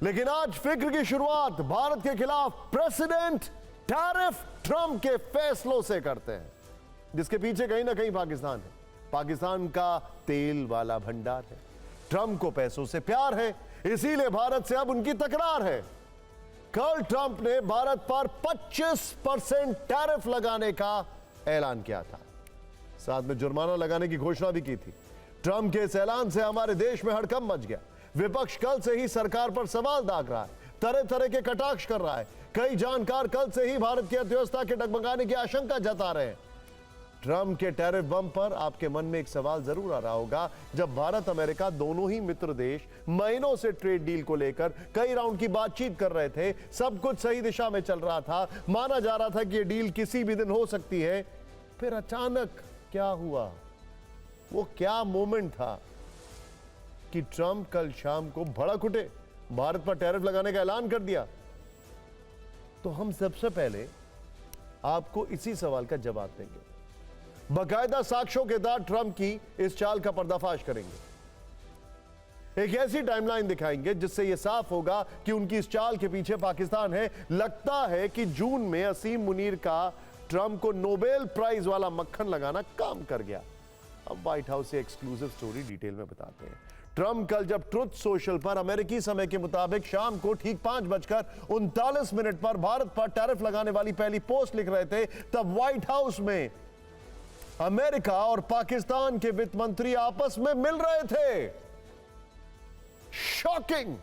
लेकिन आज फिक्र की शुरुआत भारत के खिलाफ प्रेसिडेंट टैरिफ ट्रंप के फैसलों से करते हैं, जिसके पीछे कहीं ना कहीं पाकिस्तान है। पाकिस्तान का तेल वाला भंडार है, ट्रंप को पैसों से प्यार है, इसीलिए भारत से अब उनकी तकरार है। कल ट्रंप ने भारत पर 25% टैरिफ लगाने का ऐलान किया था, साथ में जुर्माना लगाने की घोषणा भी की थी। ट्रंप के इस ऐलान से हमारे देश में हड़कंप मच गया। विपक्ष कल से ही सरकार पर सवाल दाग रहा है, तरह तरह के कटाक्ष कर रहा है। कई जानकार कल से ही भारत की अर्थव्यवस्था के डगमगाने की आशंका जता रहे हैं। ट्रंप के टैरिफ बम पर आपके मन में एक सवाल जरूर आ रहा होगा, जब भारत अमेरिका दोनों ही मित्र देश महीनों से ट्रेड डील को लेकर कई राउंड की बातचीत कर रहे थे, सब कुछ सही दिशा में चल रहा था, माना जा रहा था कि यह डील किसी भी दिन हो सकती है, फिर अचानक क्या हुआ? वो क्या मोमेंट था कि ट्रंप कल शाम को भड़क उठे, भारत पर टैरिफ लगाने का ऐलान कर दिया? तो हम सबसे पहले आपको इसी सवाल का जवाब देंगे, बाकायदा साक्ष्यों के साथ ट्रंप की इस चाल का पर्दाफाश करेंगे। एक ऐसी टाइमलाइन दिखाएंगे जिससे यह साफ होगा कि उनकी इस चाल के पीछे पाकिस्तान है। लगता है कि जून में असीम मुनीर का ट्रंप को नोबेल प्राइज वाला मक्खन लगाना काम कर गया। अब व्हाइट हाउस से एक्सक्लूसिव स्टोरी डिटेल में बताते हैं। ट्रंप कल जब ट्रुथ सोशल पर अमेरिकी समय के मुताबिक शाम को ठीक 5:39 पर भारत पर टैरिफ लगाने वाली पहली पोस्ट लिख रहे थे, तब व्हाइट हाउस में अमेरिका और पाकिस्तान के वित्त मंत्री आपस में मिल रहे थे। शॉकिंग!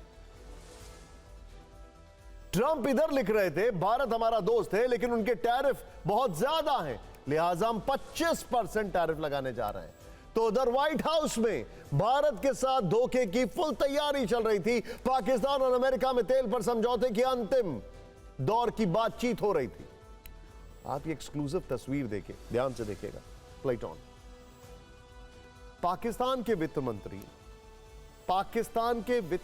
ट्रंप इधर लिख रहे थे भारत हमारा दोस्त है, लेकिन उनके टैरिफ बहुत ज्यादा हैं, लिहाजा हम 25% टैरिफ लगाने जा रहे हैं। तो उधर व्हाइट हाउस में भारत के साथ धोखे की फुल तैयारी चल रही थी। पाकिस्तान और अमेरिका में तेल पर समझौते की अंतिम दौर की बातचीत हो रही थी। आप ये एक्सक्लूसिव तस्वीर देखिए, ध्यान से देखिएगा। Plate on. पाकिस्तान के वित्त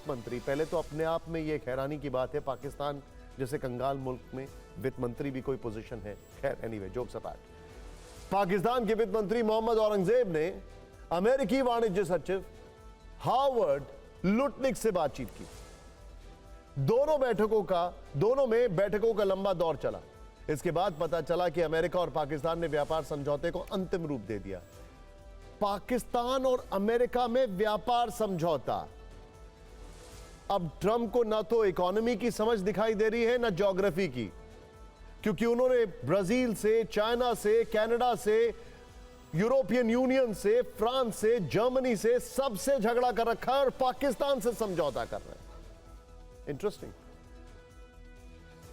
मंत्री पहले तो अपने आप में यह हैरानी की बात है, पाकिस्तान जैसे कंगाल मुल्क में वित्त मंत्री भी कोई पोजीशन है। खैर, एनीवे, जोक्स अपार्ट। पाकिस्तान के वित्त मंत्री मोहम्मद औरंगजेब ने अमेरिकी वाणिज्य सचिव हावर्ड लुटनिक से बातचीत की। दोनों में बैठकों का लंबा दौर चला। इसके बाद पता चला कि अमेरिका और पाकिस्तान ने व्यापार समझौते को अंतिम रूप दे दिया। पाकिस्तान और अमेरिका में व्यापार समझौता। अब ट्रंप को ना तो इकोनॉमी की समझ दिखाई दे रही है, ना ज्योग्राफी की, क्योंकि उन्होंने ब्राजील से, चाइना से, कनाडा से, यूरोपियन यूनियन से, फ्रांस से, जर्मनी से, सबसे झगड़ा कर रखा है और पाकिस्तान से समझौता कर रहे हैं। इंटरेस्टिंग।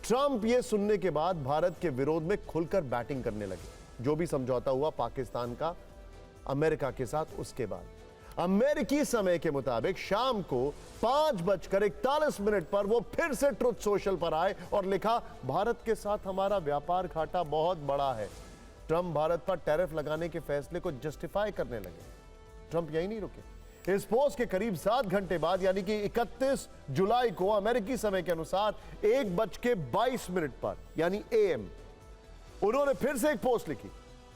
ट्रंप यह सुनने के बाद भारत के विरोध में खुलकर बैटिंग करने लगे। जो भी समझौता हुआ पाकिस्तान का अमेरिका के साथ, उसके बाद अमेरिकी समय के मुताबिक शाम को 5:41 पर वो फिर से ट्रुथ सोशल पर आए और लिखा, भारत के साथ हमारा व्यापार घाटा बहुत बड़ा है। ट्रंप भारत पर टैरिफ लगाने के फैसले को जस्टिफाई करने लगे। ट्रंप यही नहीं रुके। इस पोस्ट के करीब 7 घंटे बाद, यानी कि 31 जुलाई को अमेरिकी समय के अनुसार 1:22 पर, यानी AM, उन्होंने फिर से एक पोस्ट लिखी।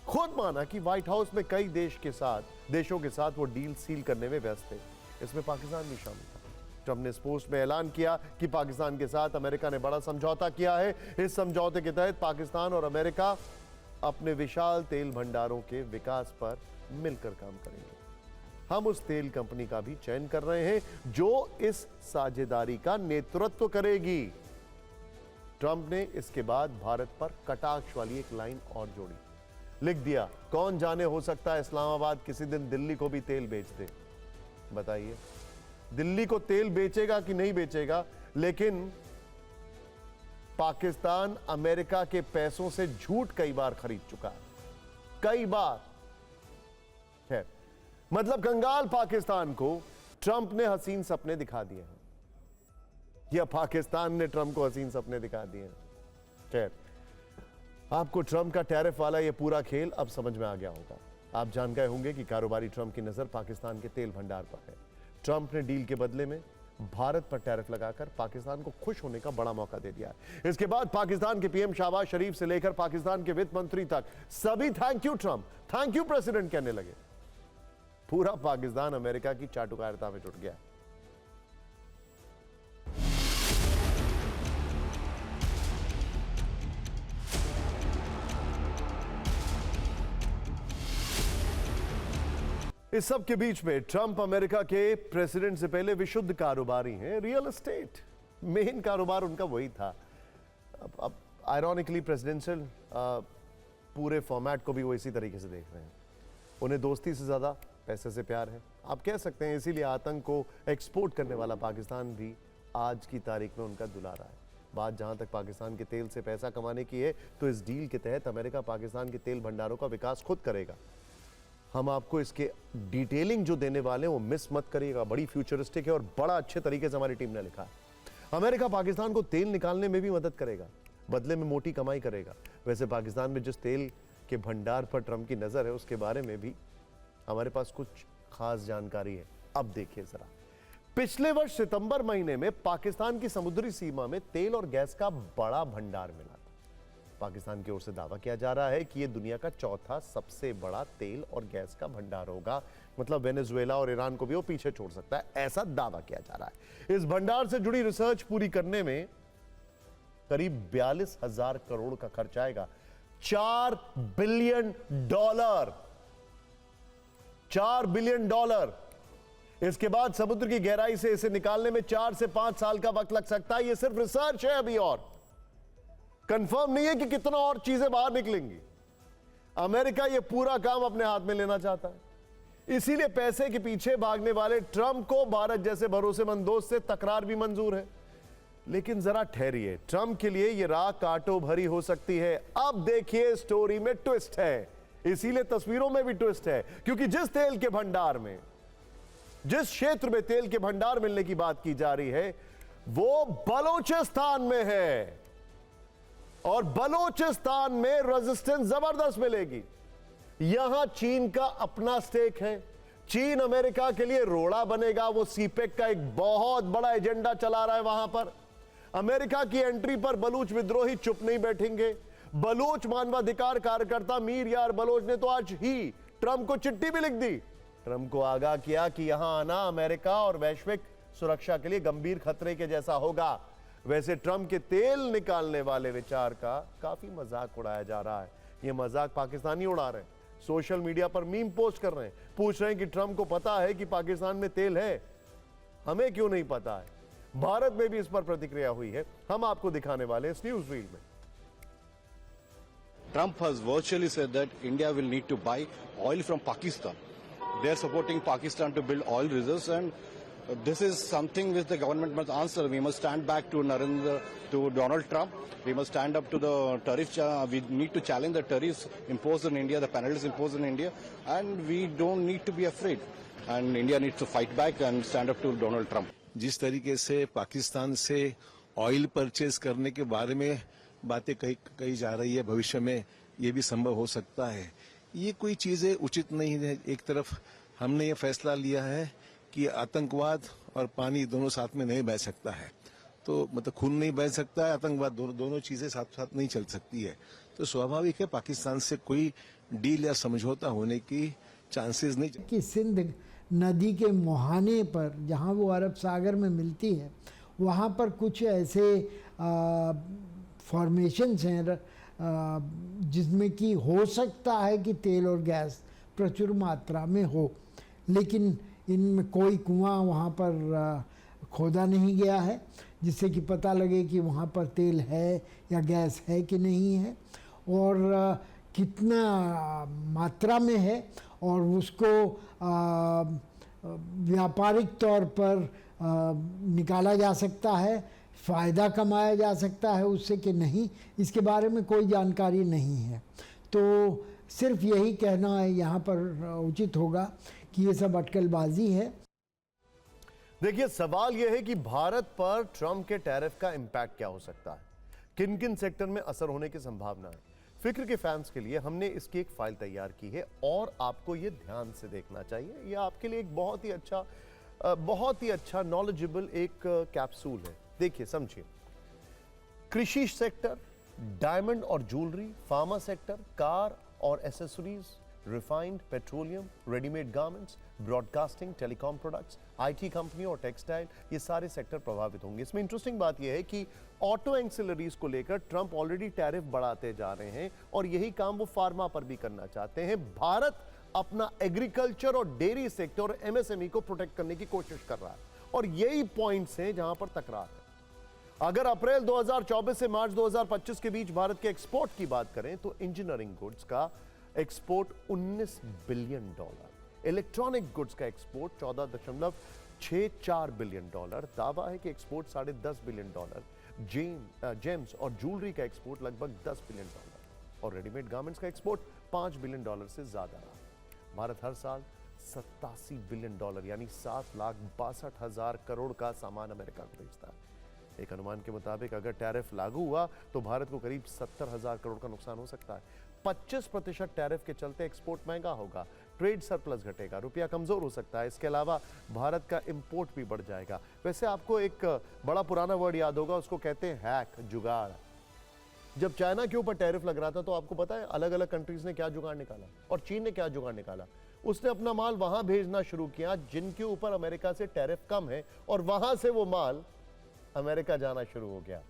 खुद माना कि व्हाइट हाउस में कई देशों के साथ वो डील सील करने में व्यस्त थे। इसमें पाकिस्तान भी शामिल था। ट्रंप ने इस पोस्ट में ऐलान किया कि पाकिस्तान के साथ अमेरिका ने बड़ा समझौता किया है। इस समझौते के तहत पाकिस्तान और अमेरिका अपने विशाल तेल भंडारों के विकास पर मिलकर काम करेंगे। हम उस तेल कंपनी का भी चयन कर रहे हैं जो इस साझेदारी का नेतृत्व करेगी। ट्रंप ने इसके बाद भारत पर कटाक्ष वाली एक लाइन और जोड़ी, लिख दिया, कौन जाने हो सकता है इस्लामाबाद किसी दिन दिल्ली को भी तेल बेच दे। बताइए, दिल्ली को तेल बेचेगा कि नहीं बेचेगा, लेकिन पाकिस्तान अमेरिका के पैसों से झूठ कई बार खरीद चुका है, कई बार। खैर, मतलब कंगाल पाकिस्तान को ट्रंप ने हसीन सपने दिखा दिए हैं, या पाकिस्तान ने ट्रंप को हसीन सपने दिखा दिए हैं। खैर, आपको ट्रंप का टैरिफ वाला यह पूरा खेल अब समझ में आ गया होगा। आप जान गए होंगे कि कारोबारी ट्रंप की नजर पाकिस्तान के तेल भंडार पर है। ट्रंप ने डील के बदले में भारत पर टैरिफ लगाकर पाकिस्तान को खुश होने का बड़ा मौका दे दिया है। इसके बाद पाकिस्तान के पीएम शहबाज शरीफ से लेकर पाकिस्तान के वित्त मंत्री तक सभी thank you Trump, thank you president कहने लगे। पूरा पाकिस्तान अमेरिका की चाटुकारिता में जुट गया। इस सब के बीच में ट्रंप अमेरिका के प्रेसिडेंट से पहले विशुद्ध कारोबारी हैं। रियल एस्टेट मेन कारोबार उनका वही था। अब आयरॉनिकली प्रेसिडेंशियल पूरे फॉर्मेट को भी वो इसी तरीके से देख रहे हैं। उन्हें दोस्ती से ज्यादा पैसे से प्यार है, आप कह सकते हैं। इसीलिए आतंक को एक्सपोर्ट करने वाला पाकिस्तान भी आज की तारीख में उनका दुलारा है। बात जहां तक पाकिस्तान के तेल से पैसा कमाने की है, तो इस डील के तहत अमेरिका पाकिस्तान के तेल भंडारों का विकास खुद करेगा। हम आपको इसके डिटेलिंग जो देने वाले हैं वो मिस मत करिएगा। बड़ी फ्यूचरिस्टिक है और बड़ा अच्छे तरीके से हमारी टीम ने लिखा है। अमेरिका पाकिस्तान को तेल निकालने में भी मदद करेगा, बदले में मोटी कमाई करेगा। वैसे पाकिस्तान में जिस तेल के भंडार पर ट्रंप की नजर है, उसके बारे में भी हमारे पास कुछ खास जानकारी है। अब देखिए जरा, पिछले वर्ष सितंबर महीने में पाकिस्तान की समुद्री सीमा में तेल और गैस का बड़ा भंडार मिला था। पाकिस्तान की ओर से दावा किया जा रहा है कि यह दुनिया का चौथा सबसे बड़ा तेल और गैस का भंडार होगा। मतलब वेनेजुएला और ईरान को भी वो पीछे छोड़ सकता है, ऐसा दावा किया जा रहा है। इस भंडार से जुड़ी रिसर्च पूरी करने में करीब 42,000 करोड़ का खर्च आएगा। $4 बिलियन, $4 बिलियन। इसके बाद समुद्र की गहराई से इसे निकालने में 4 से 5 साल का वक्त लग सकता है। यह सिर्फ रिसर्च है, अभी और कंफर्म नहीं है कि कितना और चीजें बाहर निकलेंगी। अमेरिका यह पूरा काम अपने हाथ में लेना चाहता है। इसीलिए पैसे के पीछे भागने वाले ट्रंप को भारत जैसे भरोसेमंद दोस्त से तकरार भी मंजूर है। लेकिन जरा ठहरिए, ट्रंप के लिए यह राह कांटों भरी हो सकती है। अब देखिए, स्टोरी में ट्विस्ट है, इसीलिए तस्वीरों में भी ट्विस्ट है। क्योंकि जिस तेल के भंडार में, जिस क्षेत्र में तेल के भंडार मिलने की बात की जा रही है, वो बलूचिस्तान में है। और बलूचिस्तान में रेजिस्टेंस जबरदस्त मिलेगी। यहां चीन का अपना स्टेक है। चीन अमेरिका के लिए रोड़ा बनेगा। वो सीपेक का एक बहुत बड़ा एजेंडा चला रहा है वहां पर। अमेरिका की एंट्री पर बलूच विद्रोही चुप नहीं बैठेंगे। बलूच मानवाधिकार कार्यकर्ता मीर यार बलोच ने तो आज ही ट्रंप को चिट्ठी भी लिख दी। ट्रंप को आगाह किया कि यहां आना अमेरिका और वैश्विक सुरक्षा के लिए गंभीर खतरे के जैसा होगा। वैसे ट्रंप के तेल निकालने वाले विचार का काफी मजाक उड़ाया जा रहा है। यह मजाक पाकिस्तानी उड़ा रहे हैं, सोशल मीडिया पर मीम पोस्ट कर रहे हैं, पूछ रहे हैं कि ट्रंप को पता है कि पाकिस्तान में तेल है, हमें क्यों नहीं पता है। भारत में भी इस पर प्रतिक्रिया हुई है, हम आपको दिखाने वाले इस न्यूज रील में। Trump has virtually said that India will need to buy oil from Pakistan. They are supporting Pakistan to build oil reserves, and this is something which the government must answer. We must stand back to Donald Trump. We must stand up to the tariff. We need to challenge the tariffs imposed in India, the penalties imposed in India, and we don't need to be afraid. And India needs to fight back and stand up to Donald Trump. जिस तरीके से पाकिस्तान से oil purchase करने के बारे में बातें कही जा रही है, भविष्य में ये भी संभव हो सकता है, ये कोई चीजें उचित नहीं है। एक तरफ हमने ये फैसला लिया है कि आतंकवाद और पानी दोनों साथ में नहीं बह सकता है, तो मतलब खून नहीं बह सकता है, आतंकवाद दोनों चीजें साथ साथ नहीं चल सकती है। तो स्वाभाविक है पाकिस्तान से कोई डील या समझौता होने की चांसेस नहीं। कि सिंध नदी के मुहाने पर जहाँ वो अरब सागर में मिलती है, वहाँ पर कुछ ऐसे फॉर्मेशंस हैं जिसमें कि हो सकता है कि तेल और गैस प्रचुर मात्रा में हो, लेकिन इनमें कोई कुआं वहाँ पर खोदा नहीं गया है जिससे कि पता लगे कि वहाँ पर तेल है या गैस है कि नहीं है, और कितना मात्रा में है, और उसको व्यापारिक तौर पर निकाला जा सकता है, फ़ायदा कमाया जा सकता है उससे कि नहीं, इसके बारे में कोई जानकारी नहीं है। तो सिर्फ यही कहना है यहाँ पर उचित होगा कि ये सब अटकलबाजी है। देखिए, सवाल यह है कि भारत पर ट्रंप के टैरिफ का इंपैक्ट क्या हो सकता है, किन किन सेक्टर में असर होने की संभावना है। फिक्र के फैंस के लिए हमने इसकी एक फाइल तैयार की है और आपको ये ध्यान से देखना चाहिए। यह आपके लिए एक बहुत ही अच्छा नॉलेजेबल एक कैप्सूल है। देखिए, समझिए। कृषि सेक्टर, डायमंड और ज्वेलरी, फार्मा सेक्टर, कार और accessories, refined petroleum, readymade garments, broadcasting, telecom products, IT company और टेक्सटाइल, ये सारे सेक्टर प्रभावित होंगे। इसमें इंटरेस्टिंग बात यह है कि ऑटो एक्सिलरीज को लेकर ट्रंप ऑलरेडी टैरिफ बढ़ाते जा रहे हैं और यही काम वो फार्मा पर भी करना चाहते हैं। भारत अपना एग्रीकल्चर और डेयरी सेक्टर और एमएसएमई को प्रोटेक्ट करने की कोशिश कर रहा है, और यही पॉइंट्स हैं जहां पर तकरार है। अगर अप्रैल 2024 से मार्च 2025 के बीच भारत के एक्सपोर्ट की बात करें तो इंजीनियरिंग गुड्स का एक्सपोर्ट $19 बिलियन, इलेक्ट्रॉनिक गुड्स का एक्सपोर्ट $14.64 बिलियन, दावा है कि एक्सपोर्ट $10.5 बिलियन, जेम्स और ज्वेलरी का एक्सपोर्ट लगभग $10 बिलियन और रेडीमेड गारमेंट्स का एक्सपोर्ट $5 बिलियन से ज्यादा रहा। भारत हर साल $87 बिलियन यानी 7,62,000 करोड़ का सामान अमेरिका को भेजता है। एक अनुमान के मुताबिक अगर टैरिफ लागू हुआ तो भारत को करीब 70,000 करोड़ का नुकसान हो सकता है। 25% टैरिफ के चलते एक्सपोर्ट महंगा होगा, ट्रेड सरप्लस घटेगा, रुपया कमजोर हो सकता है। इसके अलावा भारत का इंपोर्ट भी बढ़ जाएगा। वैसे आपको एक बड़ा पुराना वर्ड याद होगा, उसको कहते हैं हैक, जुगाड़। जब चाइना के ऊपर टैरिफ लग रहा था तो आपको पता है अलग अलग कंट्रीज ने क्या जुगाड़ निकाला, और चीन ने क्या जुगाड़ निकाला। उसने अपना माल वहां भेजना शुरू किया जिनके ऊपर अमेरिका से टैरिफ कम है, और वहां से वो माल अमेरिका जाना शुरू हो गया।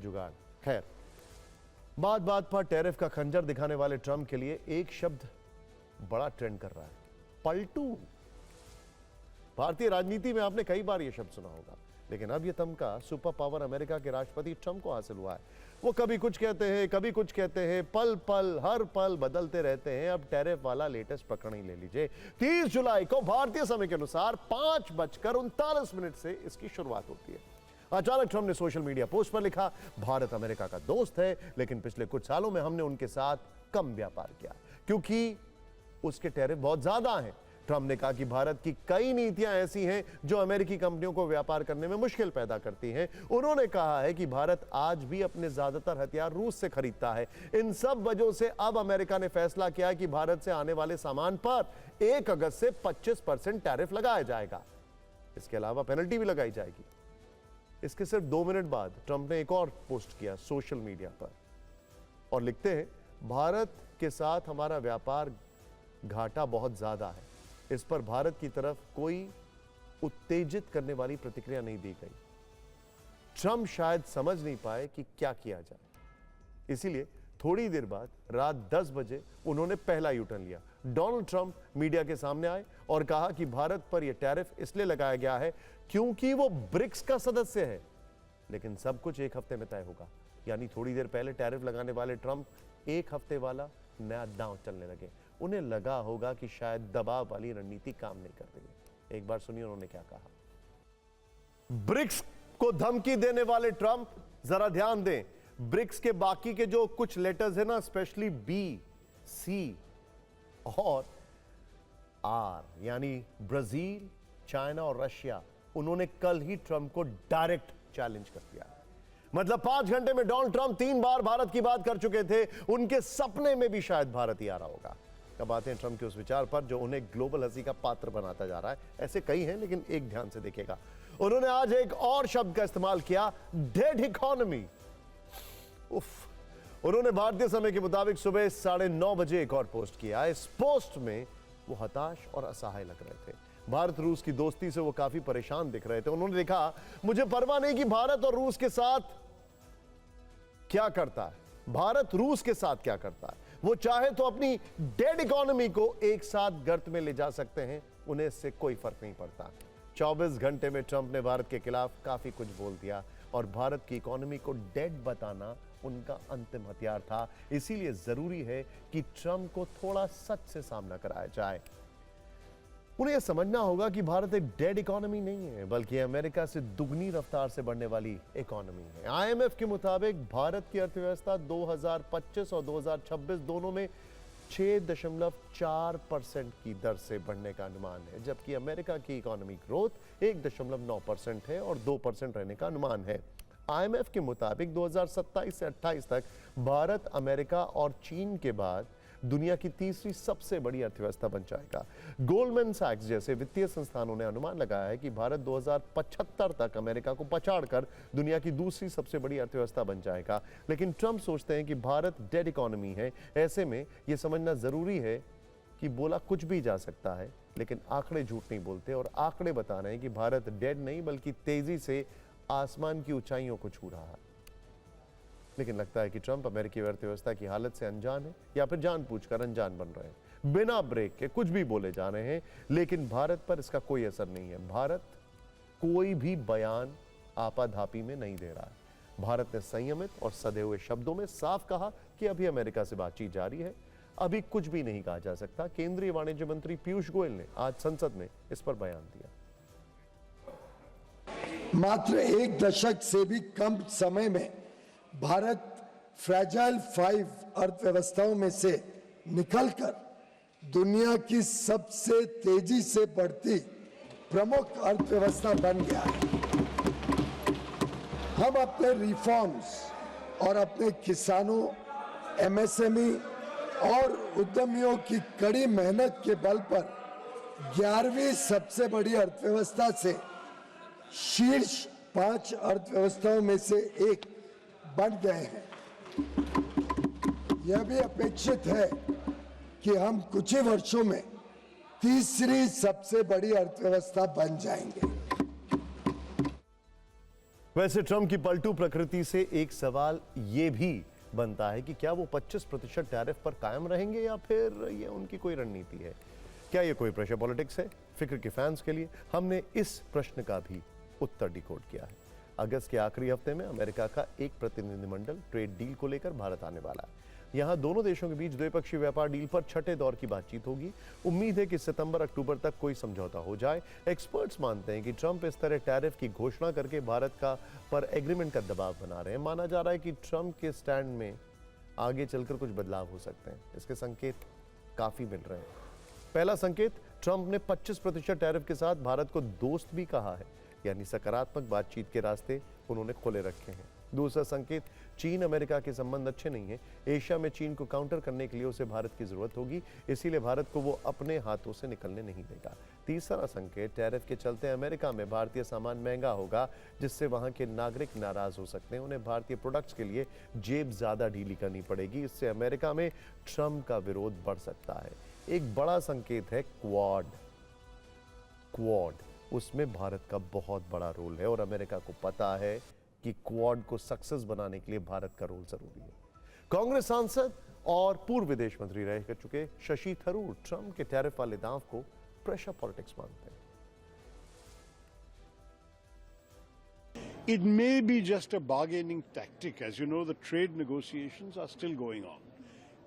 जुगाड़। खैर, बात बात पर टैरिफ का खंजर दिखाने वाले ट्रंप के लिए एक शब्द बड़ा ट्रेंड कर रहा है, पलटू। भारतीय राजनीति में आपने कई बार यह शब्द सुना होगा, लेकिन अब यह तमगा सुपर पावर अमेरिका के राष्ट्रपति ट्रंप को हासिल हुआ है। वो कभी कुछ कहते हैं, कभी कुछ कहते हैं, पल पल हर पल बदलते रहते हैं। अब टैरिफ वाला लेटेस्ट प्रकरण ही ले लीजिए। 30 जुलाई को भारतीय समय के अनुसार 5:39 से इसकी शुरुआत होती है। अचानक ट्रंप ने सोशल मीडिया पोस्ट पर लिखा, भारत अमेरिका का दोस्त है, लेकिन पिछले कुछ सालों में हमने उनके साथ कम व्यापार किया क्योंकि उसके टैरिफ बहुत ज्यादा हैं। ट्रंप ने कहा कि भारत की कई नीतियां ऐसी हैं जो अमेरिकी कंपनियों को व्यापार करने में मुश्किल पैदा करती हैं। उन्होंने कहा है कि भारत आज भी अपने ज्यादातर हथियार रूस से खरीदता है। इन सब वजहों से अब अमेरिका ने फैसला किया है कि भारत से आने वाले सामान पर 1 अगस्त से 25% टैरिफ लगाया जाएगा। इसके अलावा पेनल्टी भी लगाई जाएगी। इसके सिर्फ 2 मिनट बाद ट्रंप ने एक और पोस्ट किया सोशल मीडिया पर और लिखते हैं, भारत के साथ हमारा व्यापार घाटा बहुत ज्यादा है। इस पर भारत की तरफ कोई उत्तेजित करने वाली प्रतिक्रिया नहीं दी गई। ट्रंप शायद समझ नहीं पाए कि क्या किया जाए, इसीलिए थोड़ी देर बाद रात 10 बजे उन्होंने पहला यूटर्न लिया। डोनाल्ड ट्रंप मीडिया के सामने आए और कहा कि भारत पर यह टैरिफ इसलिए लगाया गया है क्योंकि वो ब्रिक्स का सदस्य है, लेकिन सब कुछ 1 हफ्ते में तय होगा। यानी थोड़ी देर पहले टैरिफ लगाने वाले ट्रंप 1 हफ्ते वाला नया दांव चलने लगे। उन्हें लगा होगा कि शायद दबाव वाली रणनीति काम नहीं कर रही है। एक बार सुनिए उन्होंने क्या कहा। ब्रिक्स को धमकी देने वाले ट्रंप, जरा ध्यान दें, ब्रिक्स के बाकी के जो कुछ लेटर्स है ना, स्पेशली बी, सी और आर, यानी ब्राजील, चाइना और रशिया, उन्होंने कल ही ट्रंप को डायरेक्ट चैलेंज कर दिया। मतलब 5 घंटे में डोनाल्ड ट्रंप 3 बार भारत की बात कर चुके थे। उनके सपने में भी शायद भारत ही आ रहा होगा। कब आते हैं ट्रंप के उस विचार पर जो उन्हें ग्लोबल हंसी का पात्र बनाता जा रहा है। ऐसे कई हैं, लेकिन एक ध्यान से देखिएगा। उन्होंने आज एक और शब्द का इस्तेमाल किया, डेड इकोनॉमी। उफ। उन्होंने भारतीय समय के मुताबिक सुबह 9:30 बजे एक और पोस्ट किया। इस पोस्ट में वो हताश और असहाय लग रहे थे। भारत रूस की दोस्ती से वो काफी परेशान दिख रहे थे। उन्होंने लिखा, मुझे परवाह नहीं कि भारत और रूस के साथ क्या करता है, भारत रूस के साथ क्या करता है। वो चाहे तो अपनी डेड इकोनॉमी को एक साथ गर्त में ले जा सकते हैं, उन्हें इससे कोई फर्क नहीं पड़ता। 24 घंटे में ट्रंप ने भारत के खिलाफ काफी कुछ बोल दिया और भारत की इकोनॉमी को डेड बताना उनका अंतिम हथियार था। इसीलिए जरूरी है कि ट्रंप को थोड़ा सच से सामना कराया जाए। उन्हें यह समझना होगा कि भारत एक डेड इकोनॉमी नहीं है, बल्कि अमेरिका से दुगनी रफ्तार से बढ़ने वाली इकोनॉमी है। आईएमएफ के मुताबिक भारत की अर्थव्यवस्था 2025 और 2026 दोनों में 6.4% की दर से बढ़ने का अनुमान है, जबकि अमेरिका की इकोनॉमी ग्रोथ 1.9% है और 2% रहने का अनुमान है। आईएमएफ के मुताबिक 2027 से 28 तक भारत अमेरिका और चीन के बाद दुनिया की तीसरी सबसे बड़ी अर्थव्यवस्था बन जाएगा। गोल्डमैन सैक्स जैसे वित्तीय संस्थानों ने अनुमान लगाया है कि भारत 2075 तक अमेरिका को पछाड़कर दुनिया की दूसरी सबसे बड़ी अर्थव्यवस्था बन जाएगा। लेकिन ट्रंप सोचते हैं कि भारत डेड इकोनॉमी है। ऐसे में यह समझना जरूरी है कि बोला कुछ भी जा सकता है, लेकिन आंकड़े झूठ नहीं बोलते और आंकड़े बता रहे हैं कि भारत डेड नहीं बल्कि तेजी से आसमान की ऊंचाइयों को छू रहा है। लेकिन लगता है कि ट्रंप अमेरिकी अर्थव्यवस्था की हालत से अनजान है या फिर जानबूझकर अनजान बन रहे हैं। बिना ब्रेक के कुछ भी बोले जा रहे हैं, लेकिन भारत पर इसका कोई असर नहीं है। भारत कोई भी बयान आपाधापी में नहीं दे रहा है। भारत ने संयमित और सधे हुए शब्दों में साफ कहा कि अभी अमेरिका से बातचीत जारी है, अभी कुछ भी नहीं कहा जा सकता। केंद्रीय वाणिज्य मंत्री पीयूष गोयल ने आज संसद में इस पर बयान दिया। मात्र एक दशक से भी कम समय में भारत फ्रैजाइल 5 अर्थव्यवस्थाओं में से निकलकर दुनिया की सबसे तेजी से बढ़ती प्रमुख अर्थव्यवस्था बन गया है। हम अपने रिफॉर्म्स और अपने किसानों, एमएसएमई और उद्यमियों की कड़ी मेहनत के बल पर 11वीं सबसे बड़ी अर्थव्यवस्था से शीर्ष 5 अर्थव्यवस्थाओं में से एक बन गए हैं। यह भी अपेक्षित है कि हम कुछ ही वर्षों में तीसरी सबसे बड़ी अर्थव्यवस्था बन जाएंगे। वैसे ट्रंप की पलटू प्रकृति से एक सवाल यह भी बनता है कि क्या वो 25% टैरिफ पर कायम रहेंगे या फिर ये उनकी कोई रणनीति है। क्या ये कोई प्रेशर पॉलिटिक्स है। फिक्र के फैंस के लिए हमने इस प्रश्न का भी उत्तर डिकोड किया है। अगस्त के आखिरी हफ्ते में अमेरिका का एक प्रतिनिधिमंडल ट्रेड डील को लेकर भारत आने वाला है। यहां दोनों देशों के बीच द्विपक्षीय व्यापार डील पर छठे दौर की बातचीत होगी। उम्मीद है कि सितंबर-अक्टूबर तक कोई समझौता हो जाए। एक्सपर्ट्स मानते हैं कि ट्रंप इस तरह टैरिफ की घोषणा करके भारत का पर एग्रीमेंट का दबाव बना रहे हैं। माना जा रहा है कि ट्रंप के स्टैंड में आगे चलकर कुछ बदलाव हो सकते हैं। इसके संकेत काफी मिल रहे हैं। पहला संकेत, ट्रंप ने 25% टैरिफ के साथ भारत को दोस्त भी कहा है, यानी सकारात्मक बातचीत के रास्ते उन्होंने खोले रखे हैं। दूसरा संकेत, चीन अमेरिका के संबंध अच्छे नहीं हैं। एशिया में चीन को काउंटर करने के लिए उसे भारत की जरूरत होगी, इसीलिए भारत को वो अपने हाथों से निकलने नहीं देगा। तीसरा संकेत, टैरिफ के चलते अमेरिका में भारतीय सामान महंगा होगा, जिससे वहां के नागरिक नाराज हो सकते हैं। उन्हें भारतीय प्रोडक्ट्स के लिए जेब ज्यादा ढीली करनी पड़ेगी। इससे अमेरिका में ट्रंप का विरोध बढ़ सकता है। एक बड़ा संकेत है क्वाड। उसमें भारत का बहुत बड़ा रोल है और अमेरिका को पता है कि क्वाड को सक्सेस बनाने के लिए भारत का रोल जरूरी है। कांग्रेस सांसद और पूर्व विदेश मंत्री रह चुके शशि थरूर ट्रंप के टैरिफ वाले दांव को प्रेशर पॉलिटिक्स मानते हैं। It may be just a bargaining tactic. As you know, the trade negotiations are still going on.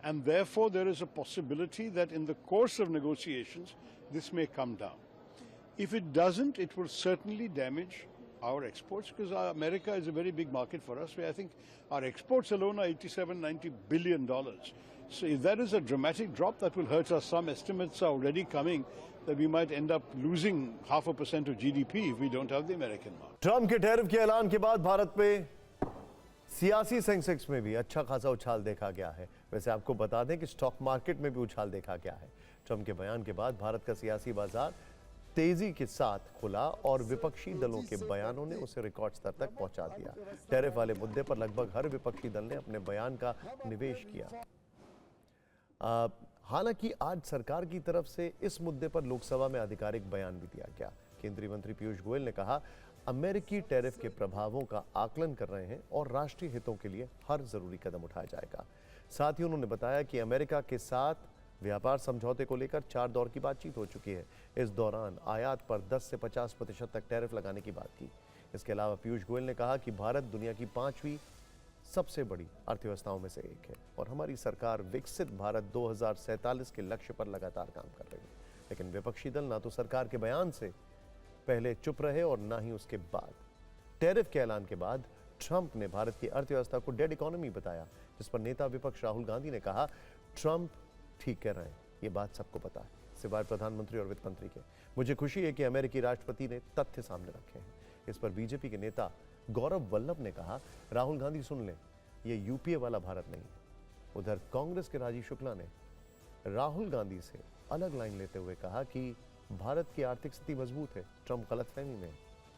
And therefore, there is a possibility that in the course of negotiations, this may come down. If it doesn't, it will certainly damage our exports, because America is a very big market for us, where I think our exports alone are $87-90 billion. So if that is a dramatic drop, that will hurt us. Some estimates are already coming that we might end up losing 0.5% of GDP if we don't have the American market. Trump के tariff के ऐलान के बाद भारत पे सियासी Sensex में भी अच्छा खासा उछाल देखा गया है। वैसे आपको बता दें कि स्टॉक मार्केट में भी उछाल देखा गया है। ट्रंप के बयान के बाद भारत का सियासी बाजार तेजी के साथ खुला और विपक्षी दलों के बयानों ने उसे रिकॉर्ड स्तर तक पहुंचा दिया। टैरिफ वाले मुद्दे पर लगभग हर विपक्षी दल ने अपने बयान का निवेश किया। हालांकि आज सरकार की तरफ से इस मुद्दे पर लोकसभा में आधिकारिक बयान भी दिया गया। केंद्रीय मंत्री पीयूष गोयल ने कहा, अमेरिकी टैरिफ के प्रभावों का आकलन कर रहे हैं और राष्ट्रीय हितों के लिए हर जरूरी कदम उठाया जाएगा। साथ ही उन्होंने बताया कि अमेरिका के साथ व्यापार समझौते को लेकर 4 दौर की बातचीत हो चुकी है। इस दौरान आयात पर 10 से 50% तक टैरिफ लगाने की बात की। इसके अलावा पीयूष गोयल ने कहा कि भारत दुनिया की 5वीं सबसे बड़ी अर्थव्यवस्थाओं में से एक है और हमारी सरकार विकसित भारत 2047 के लक्ष्य पर लगातार काम कर रही है। लेकिन विपक्षी दल ना तो सरकार के बयान से पहले चुप रहे और ना ही उसके बाद। टैरिफ के ऐलान के बाद ट्रंप ने भारत की अर्थव्यवस्था को डेड इकोनॉमी बताया, जिस पर नेता विपक्ष राहुल गांधी ने कहा, ट्रंप ठीक कह रहे हैं, ये बात सबको पता है, सिवाय प्रधानमंत्री और वित्त मंत्री के। मुझे खुशी है कि अमेरिकी राष्ट्रपति ने तथ्य सामने रखे हैं। इस पर बीजेपी के नेता गौरव वल्लभ ने कहा, राहुल गांधी सुन लें, ये यूपीए वाला भारत नहीं है। उधर कांग्रेस के राजीव शुक्ला ने राहुल गांधी से अलग लाइन लेते हुए कहा कि भारत की आर्थिक स्थिति मजबूत है, ट्रंप गलतफहमी में।